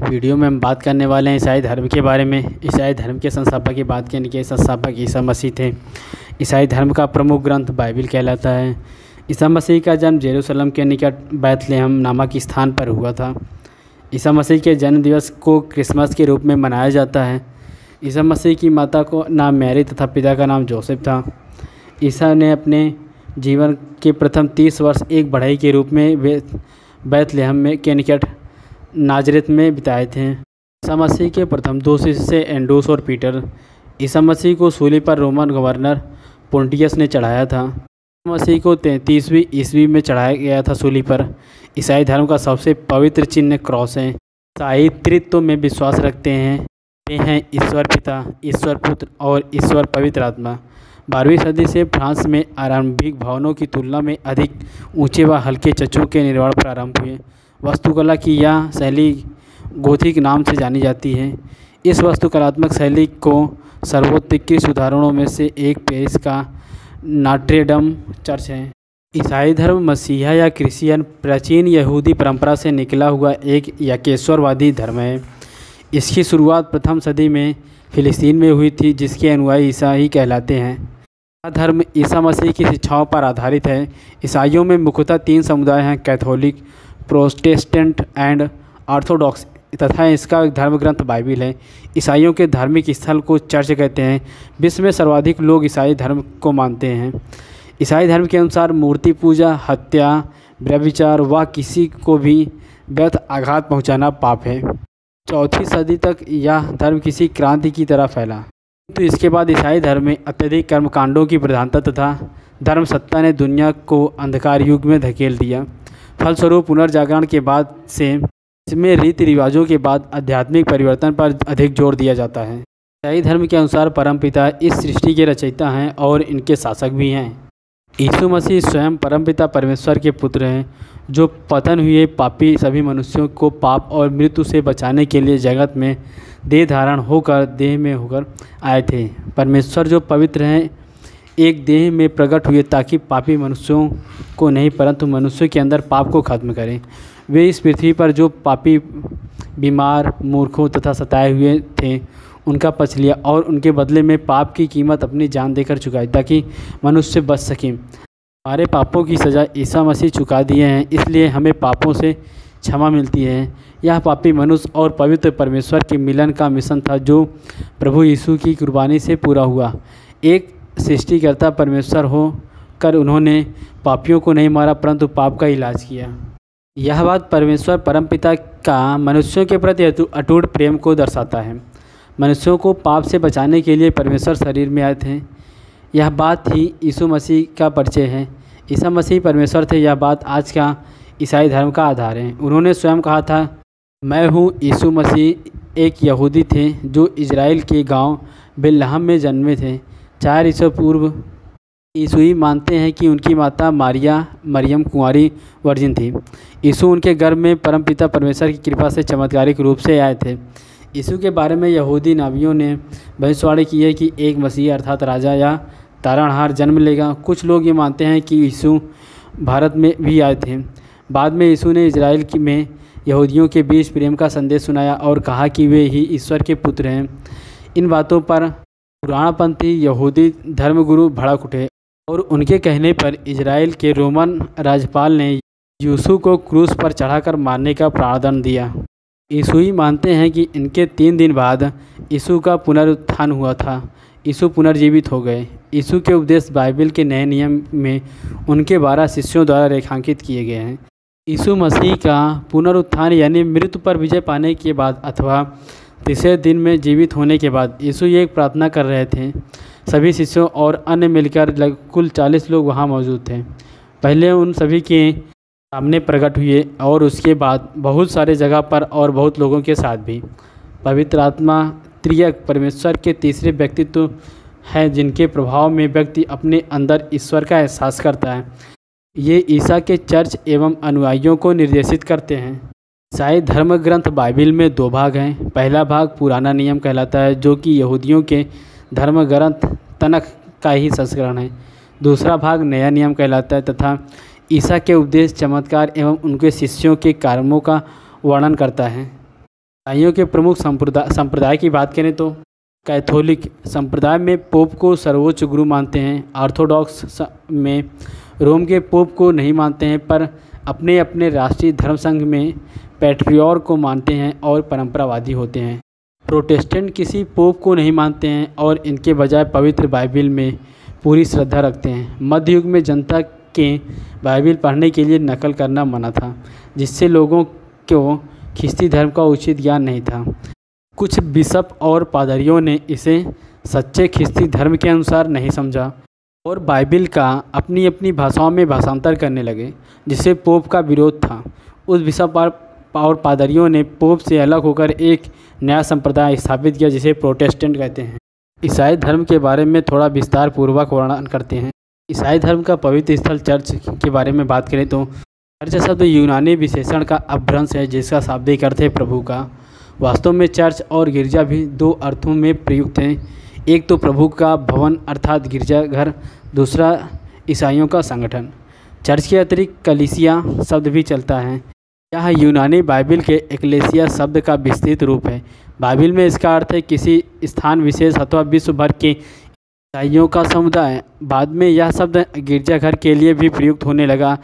Video में हम बात करने वाले हैं ईसाई धर्म के बारे में। ईसाई धर्म के संस्थापक की बात करें कि संस्थापक ईसा मसीह थे। ईसाई धर्म का प्रमुख ग्रंथ बाइबिल कहलाता है। ईसा मसीह का जन्म जेरूशलेम के निकट बैतलहम नामक स्थान पर हुआ था। ईसा मसीह के जन्म दिवस को क्रिसमस के रूप में मनाया जाता है। ईसा मसीह की माता को नाम मैरी तथा पिता का नाम जोसेफ था। ईसा ने अपने जीवन के प्रथम 30 वर्ष एक बढ़ई के रूप में बैतलहम में के निकट नाजरेत में बिताए थे। ईसा मसीह के प्रथम 2 शिष्य एंड्रूस और पीटर। ईसा मसीह को सूली पर रोमन गवर्नर पोंटियस ने चढ़ाया था। ईसा मसीह को 33वीं ईस्वी में चढ़ाया गया था सूली पर। ईसाई धर्म का सबसे पवित्र चिन्ह क्रॉस है। ईसाई त्रित्व में विश्वास रखते हैं। वे हैं ईश्वर पिता, ईश्वर पुत्र और ईश्वर पवित्र आत्मा। 12वीं सदी से फ्रांस में आरंभिक भवनों की तुलना में अधिक ऊंचे व हल्के चर्चों के निर्माण प्रारंभ हुए। वास्तुकला की यह शैली गोथिक नाम से जानी जाती है। इस वास्तुकलात्मक शैली को सर्वोत्कृष्ट उदाहरणों में से एक पेरिस का नॉट्रे-डेम चर्च है। ईसाई धर्म मसीहा या क्रिश्चियन प्राचीन यहूदी परंपरा से निकला हुआ एक यकेश्वरवादी धर्म है। इसकी शुरुआत प्रथम सदी में फिलिस्तीन में हुई थी, जिसके अनुयायी ईसाई कहलाते हैं। यह धर्म ईसा मसीह की शिक्षाओं पर आधारित है। ईसाइयों में मुख्यतः 3 समुदाय हैं: कैथोलिक, प्रोटेस्टेंट एंड ऑर्थोडॉक्स, तथा इसका धर्म ग्रंथ बाइबिल है। ईसाइयों के धार्मिक स्थल को चर्च कहते हैं। विश्व में सर्वाधिक लोग ईसाई धर्म को मानते हैं। ईसाई धर्म के अनुसार मूर्ति पूजा, हत्या, व्यभिचार व किसी को भी व्यर्थ आघात पहुंचाना पाप है। 4वीं सदी तक यह धर्म किसी क्रांति की तरह फैला, तो इसके बाद ईसाई धर्म में अत्यधिक कर्मकांडों की प्रधानता तथा धर्म सत्ता ने दुनिया को अंधकार युग में धकेल दिया। फलस्वरूप पुनर्जागरण के बाद से इसमें रीति रिवाजों के बाद आध्यात्मिक परिवर्तन पर अधिक जोर दिया जाता है। ईसाई धर्म के अनुसार परमपिता इस सृष्टि के रचयिता हैं और इनके शासक भी हैं। यीशु मसीह स्वयं परमपिता परमेश्वर के पुत्र हैं, जो पतन हुए पापी सभी मनुष्यों को पाप और मृत्यु से बचाने के लिए जगत में देह में होकर आए थे। परमेश्वर जो पवित्र हैं एक देह में प्रकट हुए ताकि पापी मनुष्यों को नहीं परंतु मनुष्यों के अंदर पाप को खत्म करें। वे इस पृथ्वी पर जो पापी, बीमार, मूर्खों तथा सताए हुए थे उनका पक्ष लिया और उनके बदले में पाप की कीमत अपनी जान देकर चुकाई ताकि मनुष्य बच सकें। हमारे पापों की सज़ा ईसा मसीह चुका दिए हैं, इसलिए हमें पापों से क्षमा मिलती है। यह पापी मनुष्य और पवित्र परमेश्वर के मिलन का मिशन था जो प्रभु यीशु की कुर्बानी से पूरा हुआ। एक सृष्टिकर्ता परमेश्वर हो कर उन्होंने पापियों को नहीं मारा परंतु पाप का इलाज किया। यह बात परमेश्वर परमपिता का मनुष्यों के प्रति अटूट प्रेम को दर्शाता है। मनुष्यों को पाप से बचाने के लिए परमेश्वर शरीर में आए थे। यह बात ही यीशु मसीह का परिचय है। ईसा मसीह परमेश्वर थे। यह बात आज का ईसाई धर्म का आधार है। उन्होंने स्वयं कहा था, मैं हूँ। यीशु मसीह एक यहूदी थे जो इजराइल के गांव बेथलहम में जन्मे थे। 4 ईसा पूर्व यीशुई मानते हैं कि उनकी माता मरियम कुंवारी वर्जिन थी। यीशु उनके गर्भ में परमपिता परमेश्वर की कृपा से चमत्कारिक रूप से आए थे। यीशु के बारे में यहूदी नबियों ने भविष्यवाणी की है कि एक मसीह अर्थात राजा या तारणहार जन्म लेगा। कुछ लोग ये मानते हैं कि यीशु भारत में भी आए थे। बाद में यीशु ने इजराइल में यहूदियों के बीच प्रेम का संदेश सुनाया और कहा कि वे ही ईश्वर के पुत्र हैं। इन बातों पर पुराणपंथी यहूदी धर्मगुरु भड़क उठे और उनके कहने पर इजराइल के रोमन राज्यपाल ने यीशु को क्रूस पर चढ़ाकर मारने का प्रावधान दिया। यीशुई मानते हैं कि इनके 3 दिन बाद यीशु का पुनरुत्थान हुआ था। यीशु पुनर्जीवित हो गए। यीशु के उपदेश बाइबिल के नए नियम में उनके 12 शिष्यों द्वारा रेखांकित किए गए हैं। यीशु मसीह का पुनरुत्थान यानी मृत्यु पर विजय पाने के बाद अथवा तीसरे दिन में जीवित होने के बाद यीशु ये एक प्रार्थना कर रहे थे। सभी शिष्यों और अन्य मिलकर कुल 40 लोग वहाँ मौजूद थे। पहले उन सभी के सामने प्रकट हुए और उसके बाद बहुत सारे जगह पर और बहुत लोगों के साथ भी। पवित्र आत्मा त्रिएक परमेश्वर के तीसरे व्यक्तित्व है, जिनके प्रभाव में व्यक्ति अपने अंदर ईश्वर का एहसास करता है। ये ईसा के चर्च एवं अनुयायियों को निर्देशित करते हैं। ईसाई धर्म ग्रंथ बाइबिल में 2 भाग हैं। पहला भाग पुराना नियम कहलाता है, जो कि यहूदियों के धर्म ग्रंथ तनख का ही संस्करण है। दूसरा भाग नया नियम कहलाता है तथा ईसा के उपदेश, चमत्कार एवं उनके शिष्यों के कर्मों का वर्णन करता है। ईसाइयों के प्रमुख संप्रदाय की बात करें तो कैथोलिक संप्रदाय में पोप को सर्वोच्च गुरु मानते हैं। ऑर्थोडॉक्स में रोम के पोप को नहीं मानते हैं, पर अपने अपने राष्ट्रीय धर्म संघ में पैट्रियर्क को मानते हैं और परंपरावादी होते हैं। प्रोटेस्टेंट किसी पोप को नहीं मानते हैं और इनके बजाय पवित्र बाइबिल में पूरी श्रद्धा रखते हैं। मध्य युग में जनता के बाइबिल पढ़ने के लिए नकल करना मना था, जिससे लोगों को ख्रिस्ती धर्म का उचित ज्ञान नहीं था। कुछ बिशप और पादरियों ने इसे सच्चे ख्रिस्ती धर्म के अनुसार नहीं समझा और बाइबिल का अपनी अपनी भाषाओं में भाषांतर करने लगे, जिससे पोप का विरोध था। उस बिशप और पादरियों ने पोप से अलग होकर एक नया संप्रदाय स्थापित किया, जिसे प्रोटेस्टेंट कहते हैं। ईसाई धर्म के बारे में थोड़ा विस्तार पूर्वक वर्णन करते हैं। ईसाई धर्म का पवित्र स्थल चर्च के बारे में बात करें तो चर्च शब्द यूनानी विशेषण का अपभ्रंश है, जिसका शाब्दिक अर्थ है प्रभु का। वास्तव में चर्च और गिरजा भी दो अर्थों में प्रयुक्त हैं। एक तो प्रभु का भवन अर्थात गिरजाघर, दूसरा ईसाइयों का संगठन। चर्च के अतिरिक्त कलीसिया शब्द भी चलता है। यह यूनानी बाइबिल के एक्लेसिया शब्द का विस्तृत रूप है। बाइबिल में इसका अर्थ है किसी स्थान विशेष अथवा विश्व भर के ईसाइयों का समुदाय। बाद में यह शब्द गिरजाघर के लिए भी प्रयुक्त होने लगा।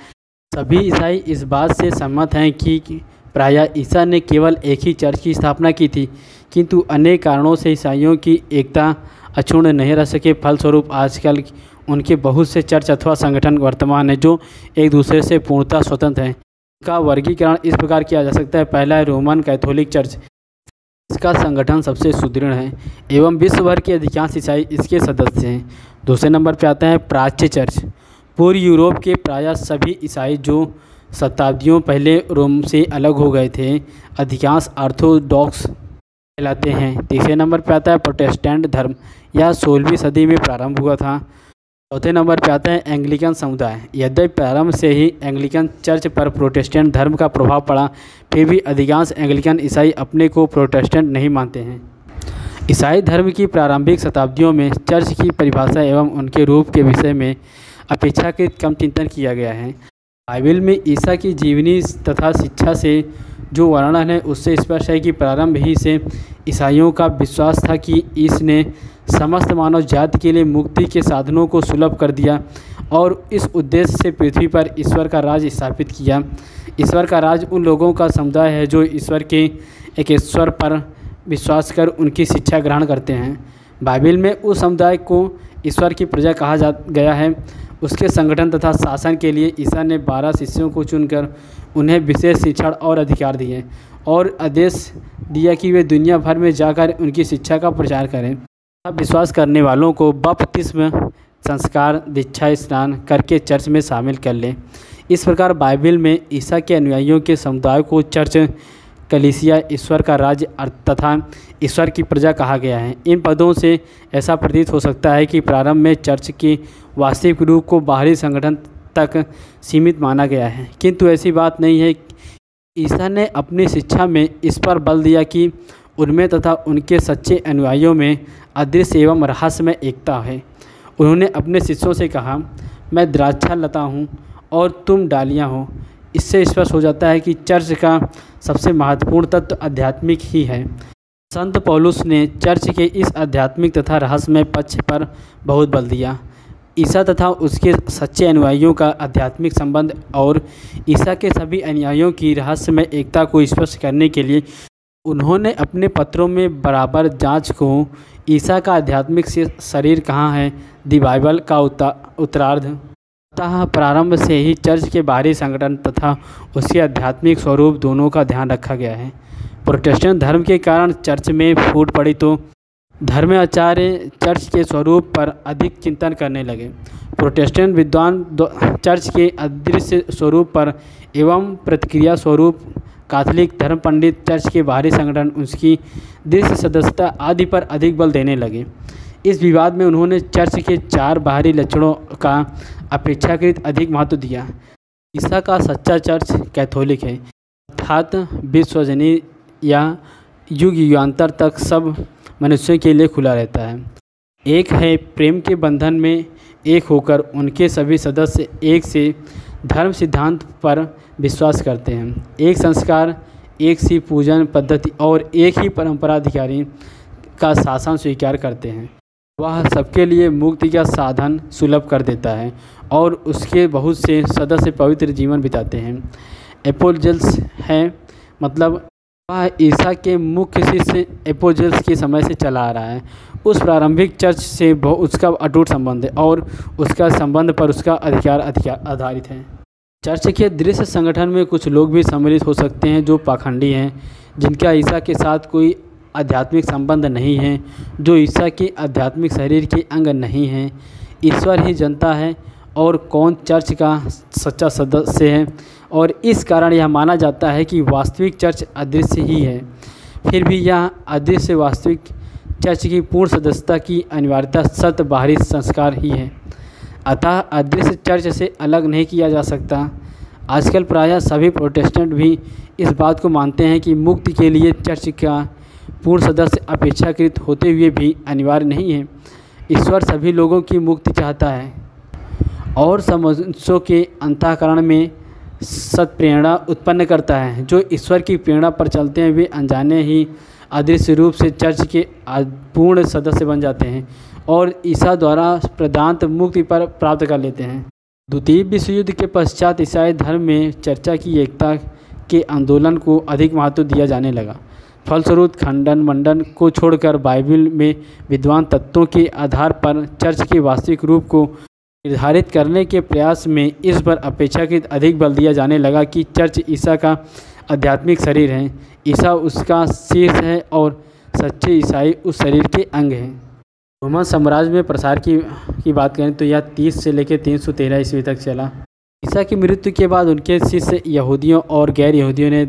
सभी ईसाई इस बात से सहमत हैं कि प्रायः ईसा ने केवल एक ही चर्च की स्थापना की थी, किंतु अनेक कारणों से ईसाइयों की एकता अक्षुण्ण नहीं रह सके। फलस्वरूप आजकल उनके बहुत से चर्च अथवा संगठन वर्तमान हैं, जो एक दूसरे से पूर्णतः स्वतंत्र हैं। का वर्गीकरण इस प्रकार किया जा सकता है। पहला है रोमन कैथोलिक चर्च। इसका संगठन सबसे सुदृढ़ है एवं विश्व भर के अधिकांश ईसाई इसके सदस्य हैं। दूसरे नंबर पर आता है प्राच्य चर्च। पूर्व यूरोप के प्रायः सभी ईसाई जो शताब्दियों पहले रोम से अलग हो गए थे, अधिकांश ऑर्थोडॉक्स कहलाते हैं। तीसरे नंबर पर आता है प्रोटेस्टेंट धर्म। यह 16वीं सदी में प्रारंभ हुआ था। चौथे नंबर पर आता है एंग्लिकन समुदाय। यद्यपि प्रारंभ से ही एंग्लिकन चर्च पर प्रोटेस्टेंट धर्म का प्रभाव पड़ा, फिर भी अधिकांश एंग्लिकन ईसाई अपने को प्रोटेस्टेंट नहीं मानते हैं। ईसाई धर्म की प्रारंभिक शताब्दियों में चर्च की परिभाषा एवं उनके रूप के विषय में अपेक्षाकृत कम चिंतन किया गया है। बाइबिल में ईसा की जीवनी तथा शिक्षा से जो वर्णन है, उससे स्पष्ट है कि प्रारंभ ही से ईसाइयों का विश्वास था कि इसने समस्त मानव जाति के लिए मुक्ति के साधनों को सुलभ कर दिया और इस उद्देश्य से पृथ्वी पर ईश्वर का राज स्थापित किया। ईश्वर का राज उन लोगों का समुदाय है जो ईश्वर के एक ईश्वर पर विश्वास कर उनकी शिक्षा ग्रहण करते हैं। बाइबिल में उस समुदाय को ईश्वर की प्रजा कहा गया है। उसके संगठन तथा शासन के लिए ईसा ने 12 शिष्यों को चुनकर उन्हें विशेष शिक्षण और अधिकार दिए और आदेश दिया कि वे दुनिया भर में जाकर उनकी शिक्षा का प्रचार करें। विश्वास करने वालों को बपतिस्म, संस्कार, दीक्षा स्नान करके चर्च में शामिल कर लें। इस प्रकार बाइबिल में ईसा के अनुयायियों के समुदाय को चर्च, कलीसिया, ईश्वर का राज्य तथा ईश्वर की प्रजा कहा गया है। इन पदों से ऐसा प्रतीत हो सकता है कि प्रारंभ में चर्च के वास्तविक रूप को बाहरी संगठन तक सीमित माना गया है, किंतु ऐसी बात नहीं है। ईसा ने अपनी शिक्षा में इस पर बल दिया कि उनमें तथा उनके सच्चे अनुयायियों में अदृश्य एवं रहस्यमय एकता है। उन्होंने अपने शिष्यों से कहा, मैं द्राक्षा लता हूँ और तुम डालियाँ हो। इससे स्पष्ट हो जाता है कि चर्च का सबसे महत्वपूर्ण तत्व आध्यात्मिक ही है। संत पौलुस ने चर्च के इस आध्यात्मिक तथा रहस्यमय पक्ष पर बहुत बल दिया। ईसा तथा उसके सच्चे अनुयायियों का आध्यात्मिक संबंध और ईसा के सभी अनुयायियों की रहस्यमय एकता को स्पष्ट करने के लिए उन्होंने अपने पत्रों में बराबर जांच को ईसा का आध्यात्मिक शरीर कहाँ है, दी बाइबल का उत्तरार्ध। अतः प्रारंभ से ही चर्च के बाहरी संगठन तथा उसके आध्यात्मिक स्वरूप दोनों का ध्यान रखा गया है। प्रोटेस्टेंट धर्म के कारण चर्च में फूट पड़ी तो धर्माचार्य चर्च के स्वरूप पर अधिक चिंतन करने लगे। प्रोटेस्टेंट विद्वान चर्च के अदृश्य स्वरूप पर एवं प्रतिक्रिया स्वरूप कैथोलिक धर्म पंडित चर्च के बाहरी संगठन, उसकी दृश्य सदस्यता आदि पर अधिक बल देने लगे। इस विवाद में उन्होंने चर्च के 4 बाहरी लक्षणों का अपेक्षाकृत अधिक महत्व दिया। ईसा का सच्चा चर्च कैथोलिक है, अर्थात विश्वजनीय या युग युगांतर तक सब मनुष्यों के लिए खुला रहता है। एक है प्रेम के बंधन में एक होकर उनके सभी सदस्य एक से धर्म सिद्धांत पर विश्वास करते हैं। एक संस्कार, एक सी पूजन पद्धति और एक ही परंपराधिकारी का शासन स्वीकार करते हैं। वह सबके लिए मुक्ति का साधन सुलभ कर देता है और उसके बहुत से सदस्य पवित्र जीवन बिताते हैं। एपोस्टल्स है मतलब वह ईसा के मुख्य शिष्य एपोस्टल्स के समय से चला आ रहा है। उस प्रारंभिक चर्च से उसका अटूट संबंध है और उसका संबंध पर उसका अधिकार आधारित है। चर्च के दृश्य संगठन में कुछ लोग भी सम्मिलित हो सकते हैं जो पाखंडी हैं, जिनका ईसा के साथ कोई आध्यात्मिक संबंध नहीं है, जो ईसा के आध्यात्मिक शरीर के अंग नहीं हैं। ईश्वर ही जानता है और कौन चर्च का सच्चा सदस्य है, और इस कारण यह माना जाता है कि वास्तविक चर्च अदृश्य ही है। फिर भी यह अदृश्य वास्तविक चर्च की पूर्ण सदस्यता की अनिवार्यता सत्य बाहरी संस्कार ही है, अतः अदृश्य चर्च से अलग नहीं किया जा सकता। आजकल प्रायः सभी प्रोटेस्टेंट भी इस बात को मानते हैं कि मुक्ति के लिए चर्च का पूर्ण सदस्य अपेक्षाकृत होते हुए भी अनिवार्य नहीं है। ईश्वर सभी लोगों की मुक्ति चाहता है और मनुष्यों के अंतःकरण में सत्प्रेरणा उत्पन्न करता है। जो ईश्वर की प्रेरणा पर चलते हैं वे अनजाने ही अदृश्य रूप से चर्च के पूर्ण सदस्य बन जाते हैं और ईसा द्वारा प्रदान मुक्ति पर प्राप्त कर लेते हैं। द्वितीय विश्व युद्ध के पश्चात ईसाई धर्म में चर्चा की एकता के आंदोलन को अधिक महत्व दिया जाने लगा। फलस्वरूप खंडन मंडन को छोड़कर बाइबल में विद्वान तत्वों के आधार पर चर्च के वास्तविक रूप को निर्धारित करने के प्रयास में इस पर अपेक्षाकृत अधिक बल दिया जाने लगा कि चर्च ईसा का आध्यात्मिक शरीर है, ईसा उसका शीर्ष है और सच्चे ईसाई उस शरीर के अंग हैं। रोमन साम्राज्य में प्रसार की बात करें तो यह 30 से लेकर 313 ईस्वी तक चला। ईसा की मृत्यु के बाद उनके शिष्य यहूदियों और गैर यहूदियों ने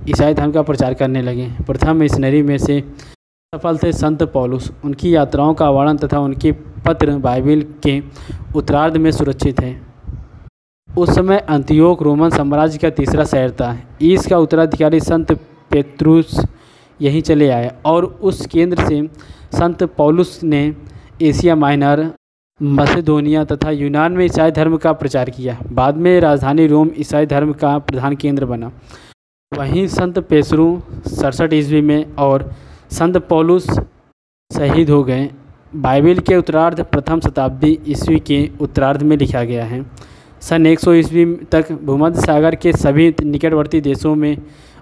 ईसाई धर्म का प्रचार करने लगे। प्रथम मिशनरी में से सफल थे संत पौलुस। उनकी यात्राओं का वर्णन तथा उनके पत्र बाइबल के उत्तरार्ध में सुरक्षित है। उस समय अंतियोक रोमन साम्राज्य का तीसरा शहर था। इसका उत्तराधिकारी संत पेत्रुस यहीं चले आए और उस केंद्र से संत पौलुस ने एशिया माइनर, मसेदोनिया तथा यूनान में ईसाई धर्म का प्रचार किया। बाद में राजधानी रोम ईसाई धर्म का प्रधान केंद्र बना। वहीं संत पेसरू 67 ईस्वी में और संत पौलुस शहीद हो गए। बाइबल के उत्तरार्ध प्रथम शताब्दी ईस्वी के उत्तरार्ध में लिखा गया है। सन 100 ईस्वी तक भूमध्य सागर के सभी निकटवर्ती देशों में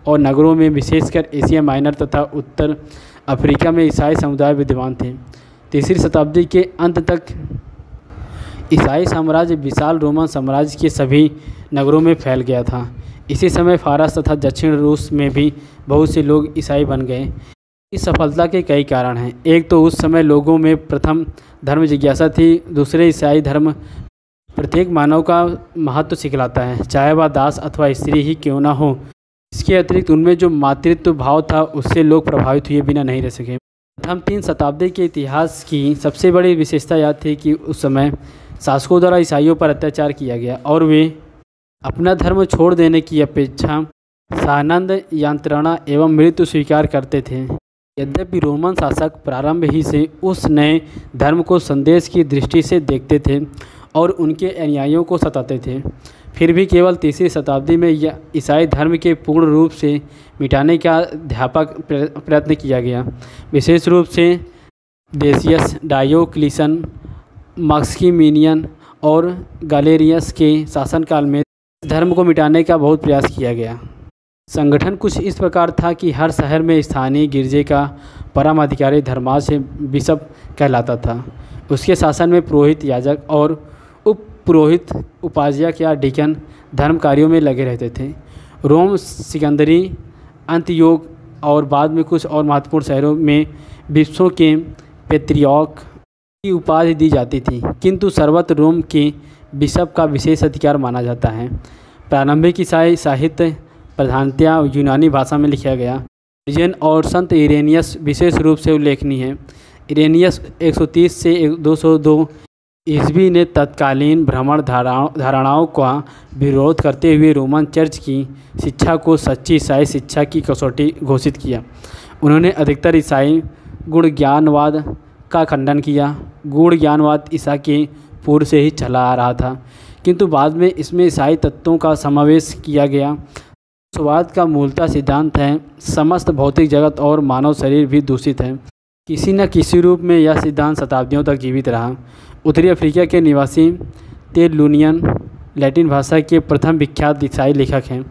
और नगरों में, विशेषकर एशिया माइनर तथा उत्तर अफ्रीका में ईसाई समुदाय विद्यमान थे। तीसरी शताब्दी के अंत तक ईसाई साम्राज्य विशाल रोमन साम्राज्य के सभी नगरों में फैल गया था। इसी समय फारस तथा दक्षिण रूस में भी बहुत से लोग ईसाई बन गए। इस सफलता के कई कारण हैं। एक तो उस समय लोगों में प्रथम धर्म जिज्ञासा थी। दूसरे, ईसाई धर्म प्रत्येक मानव का महत्व सिखलाता है, चाहे वह दास अथवा स्त्री ही क्यों ना हो। इसके अतिरिक्त उनमें जो मातृत्व भाव था उससे लोग प्रभावित हुए बिना नहीं रह सके। प्रथम 3 शताब्दी के इतिहास की सबसे बड़ी विशेषता यह थी कि उस समय शासकों द्वारा ईसाइयों पर अत्याचार किया गया और वे अपना धर्म छोड़ देने की अपेक्षा सानंद, यंत्रणा एवं मृत्यु स्वीकार करते थे। यद्यपि रोमन शासक प्रारंभ ही से उस नए धर्म को संदेश की दृष्टि से देखते थे और उनके अनुयायियों को सताते थे, फिर भी केवल तीसरी शताब्दी में ईसाई धर्म के पूर्ण रूप से मिटाने का व्यापक प्रयत्न किया गया। विशेष रूप से डेसियस, डायोक्लिशन, मैक्सिमिलियन और गैलेरियस के शासनकाल में धर्म को मिटाने का बहुत प्रयास किया गया। संगठन कुछ इस प्रकार था कि हर शहर में स्थानीय गिरजे का परम अधिकारी धर्माज से बिशप कहलाता था। उसके शासन में पुरोहित, याजक और उप पुरोहित, उपाध्याय या डीकन धर्म कार्यों में लगे रहते थे। रोम, सिकंदरी, अंतियोक और बाद में कुछ और महत्वपूर्ण शहरों में बिशपों के पैत्रियार्क की उपाधि दी जाती थी, किंतु सर्वत्र रोम के बिशप का विशेष अधिकार माना जाता है। प्रारंभिक ईसाई साहित्य प्रधानतया यूनानी भाषा में लिखा गया। ओरिजन और संत इरेनियस विशेष रूप से उल्लेखनीय है। इरेनियस 130 से 202 ईस्वी ने तत्कालीन भ्रमण धारणाओं का विरोध करते हुए रोमन चर्च की शिक्षा को सच्ची ईसाई शिक्षा की कसौटी घोषित किया। उन्होंने अधिकतर ईसाई गुण ज्ञानवाद का खंडन किया। गुण ज्ञानवाद ईसा के पूर्व से ही चला आ रहा था, किंतु बाद में इसमें ईसाई तत्वों का समावेश किया गया। स्वाद का मूलतः सिद्धांत है समस्त भौतिक जगत और मानव शरीर भी दूषित है। किसी न किसी रूप में यह सिद्धांत शताब्दियों तक जीवित रहा। उत्तरी अफ्रीका के निवासी तेरलुनियन लैटिन भाषा के प्रथम विख्यात ईसाई लेखक हैं।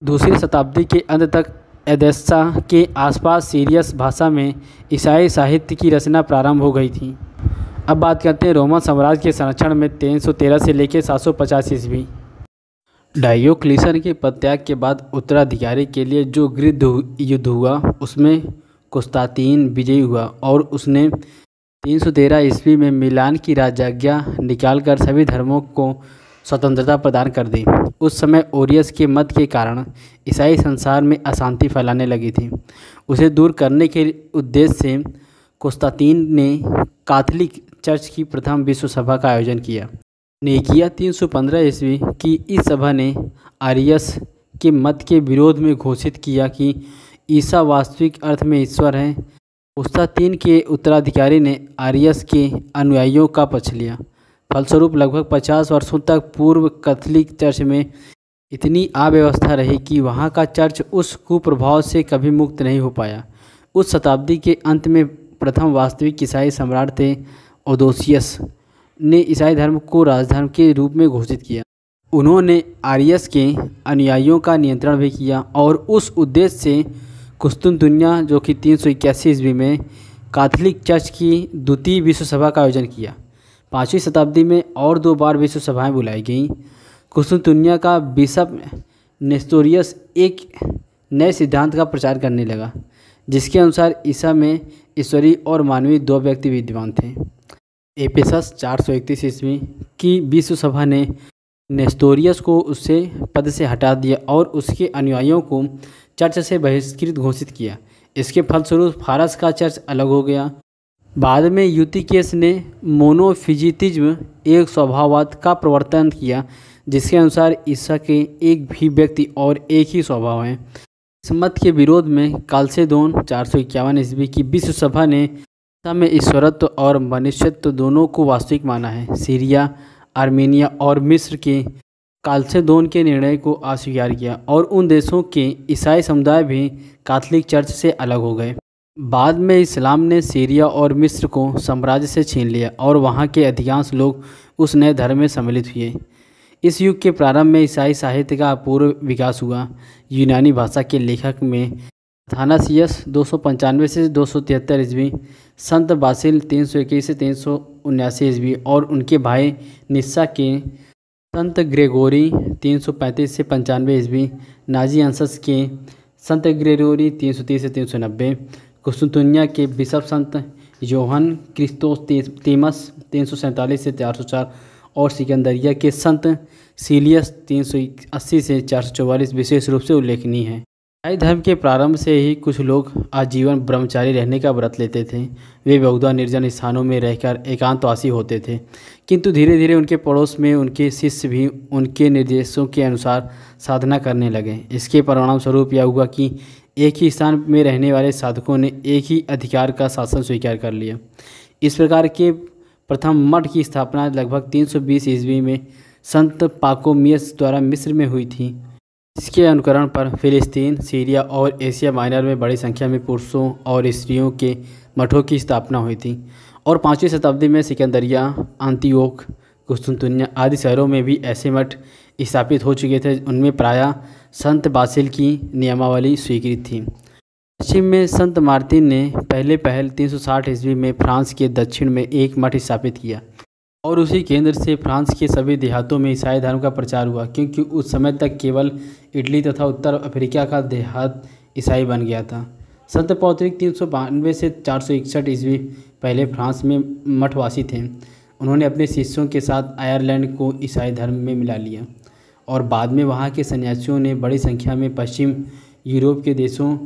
दूसरी शताब्दी के अंत तक एदेसा के आसपास सीरियस भाषा में ईसाई साहित्य की रचना प्रारंभ हो गई थी। अब बात करते हैं रोमन साम्राज्य के संरक्षण में 313 से लेकर 750 ईस्वी। डायोक्लिशन के परित्याग के बाद उत्तराधिकारी के लिए जो गृह युद्ध हुआ उसमें कुस्तातीन विजयी हुआ और उसने 313 ईस्वी में मिलान की राजाज्ञा निकालकर सभी धर्मों को स्वतंत्रता प्रदान कर दी। उस समय ओरियस के मत के कारण ईसाई संसार में अशांति फैलाने लगी थी। उसे दूर करने के उद्देश्य से कुस्तातीन ने कैथोलिक चर्च की प्रथम विश्व सभा का आयोजन किया। निकिया 315 ईस्वी की इस सभा ने आरियस के मत के विरोध में घोषित किया कि ईसा वास्तविक अर्थ में ईश्वर है। कुस्तातीन के उत्तराधिकारी ने आरियस के अनुयायियों का पक्ष लिया। फलस्वरूप लगभग 50 वर्षों तक पूर्व कैथोलिक चर्च में इतनी अव्यवस्था रही कि वहाँ का चर्च उस कुप्रभाव से कभी मुक्त नहीं हो पाया। उस शताब्दी के अंत में प्रथम वास्तविक ईसाई सम्राट थे ओदोसियस ने ईसाई धर्म को राजधर्म के रूप में घोषित किया। उन्होंने आरियस के अनुयायियों का नियंत्रण भी किया और उस उद्देश्य से कुस्तुनतुनिया जो कि 381 ईस्वी में कैथोलिक चर्च की द्वितीय विश्व सभा का आयोजन किया। 5वीं शताब्दी में और 2 बार विश्व सभाएं बुलाई गईं। कुस्तुनतुनिया का बिशप नेस्टोरियस एक नए सिद्धांत का प्रचार करने लगा जिसके अनुसार ईसा में ईश्वरीय और मानवीय 2 व्यक्ति विद्यमान थे। एफेसस 431 ईस्वी की विश्व सभा ने नेस्टोरियस को उससे पद से हटा दिया और उसके अनुयायियों को चर्च से बहिष्कृत घोषित किया। इसके फलस्वरूप फारस का चर्च अलग हो गया। बाद में यूतिकेस ने मोनोफिजिटिज्म एक स्वभाववाद का प्रवर्तन किया जिसके अनुसार ईसा के एक भी व्यक्ति और एक ही स्वभाव है। इस मत के विरोध में कालसेदोन 451 ईस्वी की विश्व सभा ने ईसा में ईश्वरत्व और मनुष्यत्व दोनों को वास्तविक माना है। सीरिया, आर्मेनिया और मिस्र के कालसेदोन के निर्णय को अस्वीकार किया और उन देशों के ईसाई समुदाय भी कैथोलिक चर्च से अलग हो गए। बाद में इस्लाम ने सीरिया और मिस्र को साम्राज्य से छीन लिया और वहाँ के अधिकांश लोग उस नए धर्म में सम्मिलित हुए। इस युग के प्रारंभ में ईसाई साहित्य का अपूर्व विकास हुआ। यूनानी भाषा के लेखक में अथानासियस 295 से 273 ईस्वी, संत बासिल 321 से 379 ईस्वी और उनके भाई निस्सा के संत ग्रेगोरी 335 से 95 ईस्वी, नाजी अंशस के संत ग्रेगोरी 330 से 390, कुस्तुनतुनिया के बिशप संत योहन क्रिस्तोस्तीमस 347 से 404 और सिकंदरिया के संत सीलियस 380 से 444 विशेष रूप से उल्लेखनीय हैं। ईसाई धर्म के प्रारंभ से ही कुछ लोग आजीवन ब्रह्मचारी रहने का व्रत लेते थे। वे बहुधा निर्जन स्थानों में रहकर एकांतवासी होते थे, किंतु धीरे धीरे उनके पड़ोस में उनके शिष्य भी उनके निर्देशों के अनुसार साधना करने लगे। इसके परिणाम स्वरूप यह हुआ कि एक ही स्थान में रहने वाले साधकों ने एक ही अधिकार का शासन स्वीकार कर लिया। इस प्रकार के प्रथम मठ की स्थापना लगभग 320 ईस्वी में संत पाकोमियस द्वारा मिस्र में हुई थी। इसके अनुकरण पर फिलिस्तीन, सीरिया और एशिया माइनर में बड़ी संख्या में पुरुषों और स्त्रियों के मठों की स्थापना हुई थी और 5वीं शताब्दी में सिकंदरिया, अंतियोक, कुस्तुनतुनिया आदि शहरों में भी ऐसे मठ स्थापित हो चुके थे। उनमें प्रायः संत बासिल की नियमावली स्वीकृत थी। पश्चिम में संत मार्टिन ने पहल 360 ईस्वी में फ्रांस के दक्षिण में एक मठ स्थापित किया और उसी केंद्र से फ्रांस के सभी देहातों में ईसाई धर्म का प्रचार हुआ, क्योंकि उस समय तक केवल इटली तथा उत्तर अफ्रीका का देहात ईसाई बन गया था। संत पौत्रिक 392 से 461 ईस्वी पहले फ्रांस में मठवासी थे। उन्होंने अपने शिष्यों के साथ आयरलैंड को ईसाई धर्म में मिला लिया और बाद में वहाँ के सन्यासियों ने बड़ी संख्या में पश्चिम यूरोप के देशों,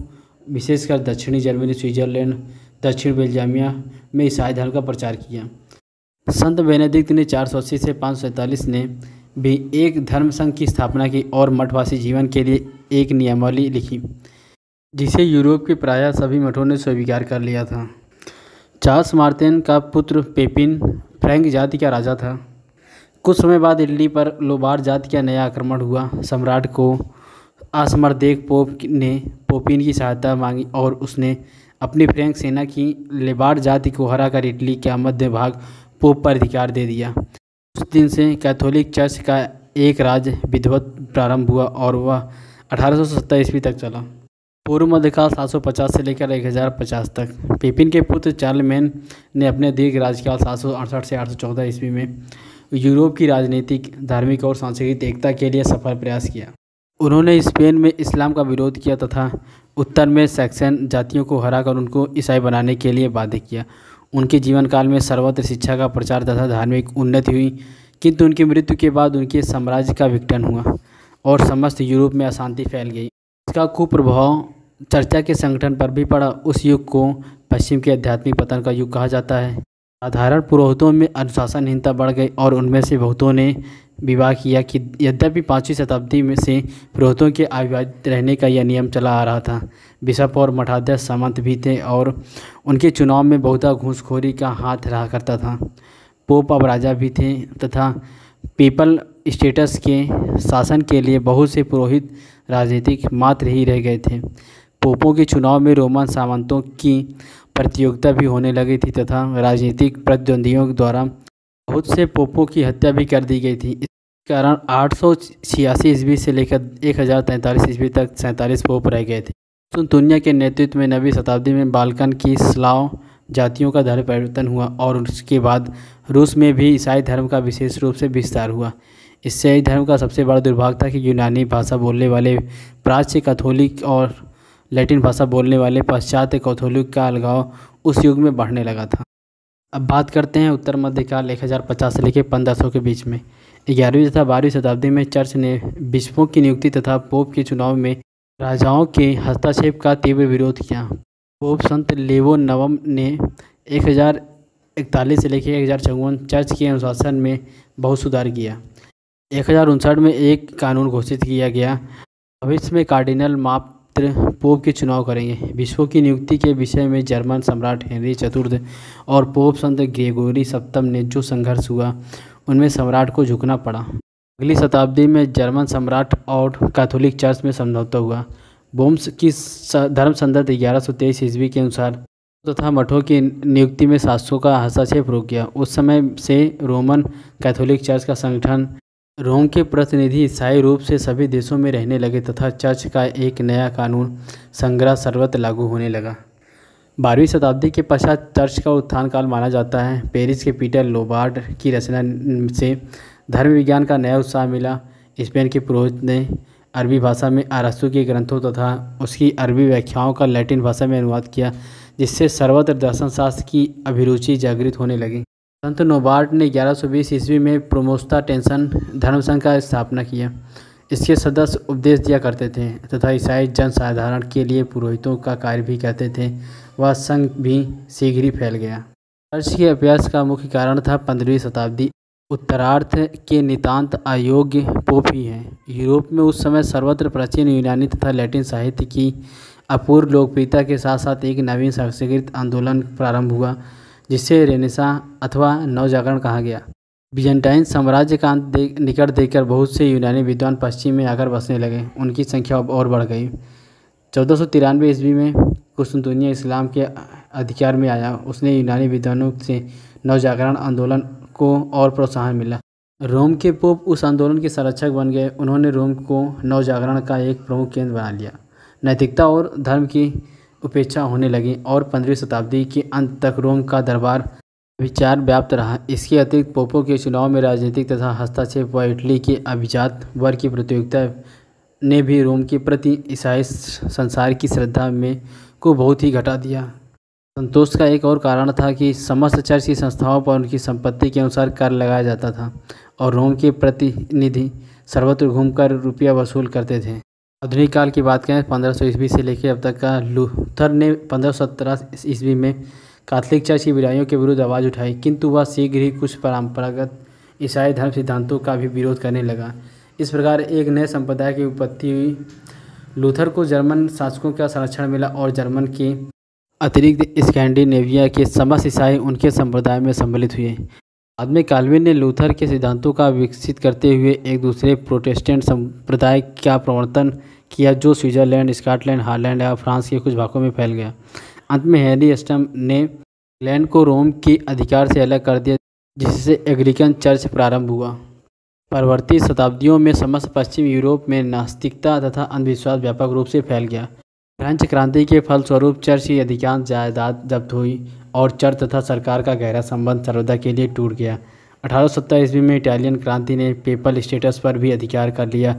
विशेषकर दक्षिणी जर्मनी, स्विट्जरलैंड, दक्षिण बेल्जियमिया में ईसाई धर्म का प्रचार किया। संत बेनेडिक्ट ने 480 से 547 ने भी एक धर्म संघ की स्थापना की और मठवासी जीवन के लिए एक नियमावली लिखी, जिसे यूरोप के प्रायः सभी मठों ने स्वीकार कर लिया था। चार्ल्स मार्टिन का पुत्र पेपिन फ्रैंक जाति का राजा था। कुछ समय बाद इटली पर लोबार जाति का नया आक्रमण हुआ। सम्राट को असमरदेक पोप ने पोपिन की सहायता मांगी और उसने अपनी फ्रैंक सेना की लेबार्ड जाति को हराकर इटली का मध्य भाग पोप पर अधिकार दे दिया। उस दिन से कैथोलिक चर्च का एक राज्य विधिवत प्रारंभ हुआ और वह 1870 ईस्वी तक चला। पूर्व मध्यकाल 750 से लेकर 1050 तक। पिपिन के पुत्र चार्लमेन ने अपने दीर्घ राज्यकाल 768 से 814 ईस्वी में यूरोप की राजनीतिक, धार्मिक और सांस्कृतिक एकता के लिए सफल प्रयास किया। उन्होंने स्पेन में इस्लाम का विरोध किया तथा उत्तर में सैक्सन जातियों को हराकर उनको ईसाई बनाने के लिए बाध्य किया। उनके जीवन काल में सर्वत्र शिक्षा का प्रचार तथा धार्मिक उन्नति हुई, किंतु उनकी मृत्यु के बाद उनके साम्राज्य का विघटन हुआ और समस्त यूरोप में अशांति फैल गई। इसका कुप्रभाव चर्चा के संगठन पर भी पड़ा। उस युग को पश्चिम के आध्यात्मिक पतन का युग कहा जाता है। साधारण पुरोहितों में अनुशासनहीनता बढ़ गई और उनमें से बहुतों ने विवाह किया कि यद्यपि 5वीं शताब्दी में से पुरोहितों के अविवाहित रहने का यह नियम चला आ रहा था। बिशप और मठाध्यक्ष सामंत भी थे और उनके चुनाव में बहुता घूसखोरी का हाथ रहा करता था। पोप अब राजा भी थे तथा पीपल स्टेटस के शासन के लिए बहुत से पुरोहित राजनीतिक मात्र ही रह गए थे। पोपों के चुनाव में रोमन सामंतों की प्रतियोगिता भी होने लगी थी तथा राजनीतिक प्रतिद्वंदियों द्वारा बहुत से पोपों की हत्या भी कर दी गई थी। इस कारण 886 ईस्वी से लेकर 1043 ईस्वी तक 47 पोप रह गए थे। कुस्तुनतुनिया के नेतृत्व में 9वीं शताब्दी में बाल्कन की स्लाव जातियों का धर्म परिवर्तन हुआ और उसके बाद रूस में भी ईसाई धर्म का विशेष रूप से विस्तार हुआ। ईसाई धर्म का सबसे बड़ा दुर्भाग्य था कि यूनानी भाषा बोलने वाले प्राच्य कैथोलिक और लैटिन भाषा बोलने वाले पाश्चात्य कैथोलिक का अलगाव उस युग में बढ़ने लगा था। अब बात करते हैं उत्तर मध्यकाल 1050 से लेकर 1500 के बीच में। 11वीं तथा 12वीं शताब्दी में चर्च ने बिशपों की नियुक्ति तथा पोप के चुनाव में राजाओं के हस्तक्षेप का तीव्र विरोध किया। पोप संत लेवो नवम ने 1041 से लेकर 1054 चर्च के अनुशासन में बहुत सुधार किया। 1059 में एक कानून घोषित किया गया, भविष्य में कार्डिनल मात्र पोप के चुनाव करेंगे। बिशपों की नियुक्ति के विषय में जर्मन सम्राट हेनरी चतुर्थ और पोप संत ग्रेगोरी सप्तम ने जो संघर्ष हुआ उनमें सम्राट को झुकना पड़ा। अगली शताब्दी में जर्मन सम्राट और कैथोलिक चर्च में समझौता हुआ। बोम्स की धर्म संदर्भ 1123 ईस्वी के अनुसार तथा मठों की नियुक्ति में शासकों का हस्तक्षेप रोक गया। उस समय से रोमन कैथोलिक चर्च का संगठन रोम के प्रतिनिधि ईसाई रूप से सभी देशों में रहने लगे तथा चर्च का एक नया कानून संग्रह सर्वत्र लागू होने लगा। 12वीं शताब्दी के पश्चात चर्च का उत्थान काल माना जाता है। पेरिस के पीटर लोबार्ड की रचना से धर्म विज्ञान का नया उत्साह मिला। स्पेन के पुरोहित ने अरबी भाषा में अरस्तु के ग्रंथों तथा उसकी अरबी व्याख्याओं का लैटिन भाषा में अनुवाद किया, जिससे सर्वत्र दर्शनशास्त्र की अभिरुचि जागृत होने लगी। संत नोबार्ड ने 1120 ईस्वी में प्रोमोस्टाटेंसन धर्म संघ का स्थापना किया। इसके सदस्य उपदेश दिया करते थे तथा ईसाई जन साधारण के लिए पुरोहितों का कार्य भी करते थे। वह संघ भी शीघ्र ही फैल गया। चर्च के अभ्यास का मुख्य कारण था 15वीं शताब्दी उत्तरार्ध के नितांत अयोग्य पोप ही हैं। यूरोप में उस समय सर्वत्र प्राचीन यूनानी तथा लैटिन साहित्य की अपूर्व लोकप्रियता के साथ साथ एक नवीन सांस्कृतिक आंदोलन प्रारंभ हुआ, जिसे रेनेसां अथवा नवजागरण कहा गया। बिजेंटाइन साम्राज्य का अंत निकट देखकर बहुत से यूनानी विद्वान पश्चिम में आकर बसने लगे। उनकी संख्या और बढ़ गई। 1493 ईस्वी में कुस्तुनतुनिया इस्लाम के अधिकार में आया। उसने यूनानी विद्वानों से नवजागरण आंदोलन को और प्रोत्साहन मिला। रोम के पोप उस आंदोलन के संरक्षक बन गए। उन्होंने रोम को नवजागरण का एक प्रमुख केंद्र बना लिया। नैतिकता और धर्म की उपेक्षा होने लगी और 15वीं शताब्दी के अंत तक रोम का दरबार विचार व्याप्त रहा। इसके अतिरिक्त पोपों के चुनाव में राजनीतिक तथा हस्तक्षेप व इटली के अभिजात वर्ग की प्रतियोगिता ने भी रोम के प्रति ईसाई संसार की श्रद्धा में को बहुत ही घटा दिया। संतोष का एक और कारण था कि समस्त चर्च की संस्थाओं पर उनकी संपत्ति के अनुसार कर लगाया जाता था और रोम के प्रतिनिधि सर्वत्र घूमकर रुपया वसूल करते थे। आधुनिक काल की बात करें 1500 ईस्वी से लेकर अब तक का, लूथर ने 1517 ईस्वी में कैथोलिक चर्च की बुराइयों के विरुद्ध आवाज़ उठाई, किंतु वह शीघ्र ही कुछ परंपरागत ईसाई धर्म सिद्धांतों का भी विरोध करने लगा। इस प्रकार एक नए संप्रदाय की उत्पत्ति हुई। लूथर को जर्मन शासकों का संरक्षण मिला और जर्मन के अतिरिक्त स्कैंडिनेविया के समस्त ईसाई उनके संप्रदाय में सम्मिलित हुए। बाद में काल्विन ने लूथर के सिद्धांतों का विकसित करते हुए एक दूसरे प्रोटेस्टेंट संप्रदाय का प्रवर्तन किया जो स्विट्ज़रलैंड, स्कॉटलैंड, हॉलैंड या फ्रांस के कुछ भागों में फैल गया। अंत में हेनरी स्टम ने इंग्लैंड को रोम के अधिकार से अलग कर दिया, जिससे एंग्लिकन चर्च प्रारंभ हुआ। परवर्ती शताब्दियों में समस्त पश्चिम यूरोप में नास्तिकता तथा अंधविश्वास व्यापक रूप से फैल गया। फ्रेंच क्रांति के फलस्वरूप चर्च की अधिकांश जायदाद जब्त हुई और चर्च तथा सरकार का गहरा संबंध सर्वदा के लिए टूट गया। 1870 ईस्वी में इटालियन क्रांति ने पेपल स्टेटस पर भी अधिकार कर लिया,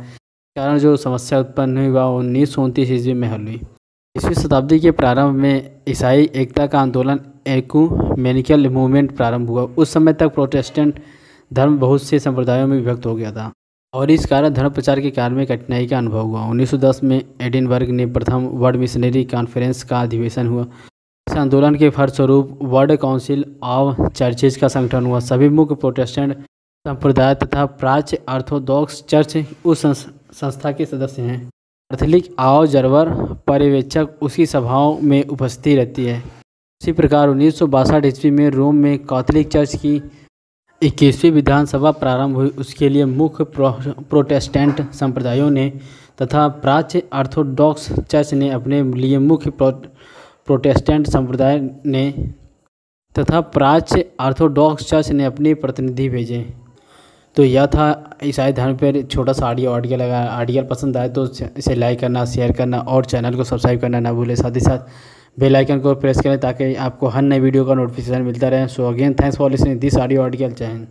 कारण जो समस्या उत्पन्न हुई वह 1929 ईस्वी में हल हुई। 20वीं शताब्दी के प्रारंभ में ईसाई एकता का आंदोलन एकुमेनिकल मूवमेंट प्रारंभ हुआ। उस समय तक प्रोटेस्टेंट धर्म बहुत से संप्रदायों में विभक्त हो गया था और इस कारण धर्म प्रचार के कार्य में कठिनाई का अनुभव हुआ। 1910 में एडिनबर्ग में प्रथम वर्ल्ड मिशनरी कॉन्फ्रेंस का अधिवेशन हुआ। इस आंदोलन के फलस्वरूप वर्ल्ड काउंसिल ऑफ चर्चेज का संगठन हुआ। सभी मुख्य प्रोटेस्टेंट संप्रदाय तथा प्राच्य ऑर्थोडॉक्स चर्च उस संस्था के सदस्य हैं। कैथोलिक ऑब्जर्वर पर्यवेक्षक उसकी सभाओं में उपस्थित रहती है। इसी प्रकार 1962 ईस्वी में रोम में कैथोलिक चर्च की 21वीं विधानसभा प्रारंभ हुई। उसके लिए मुख्य प्रोटेस्टेंट संप्रदायों ने तथा प्राच्य ऑर्थोडॉक्स चर्च ने अपने लिए मुख्य प्रोटेस्टेंट संप्रदाय ने तथा प्राच्य ऑर्थोडॉक्स चर्च ने अपने प्रतिनिधि भेजे। तो यह था ईसाई धर्म पर छोटा सा आर्टिकल लगा। आर्टिकल पसंद आए तो इसे लाइक करना, शेयर करना और चैनल को सब्सक्राइब करना ना भूलें। साथ ही साथ बेल आइकन को प्रेस करें ताकि आपको हर नई वीडियो का नोटिफिकेशन मिलता रहे। So again thanks for listening this audio article. जय हिंद।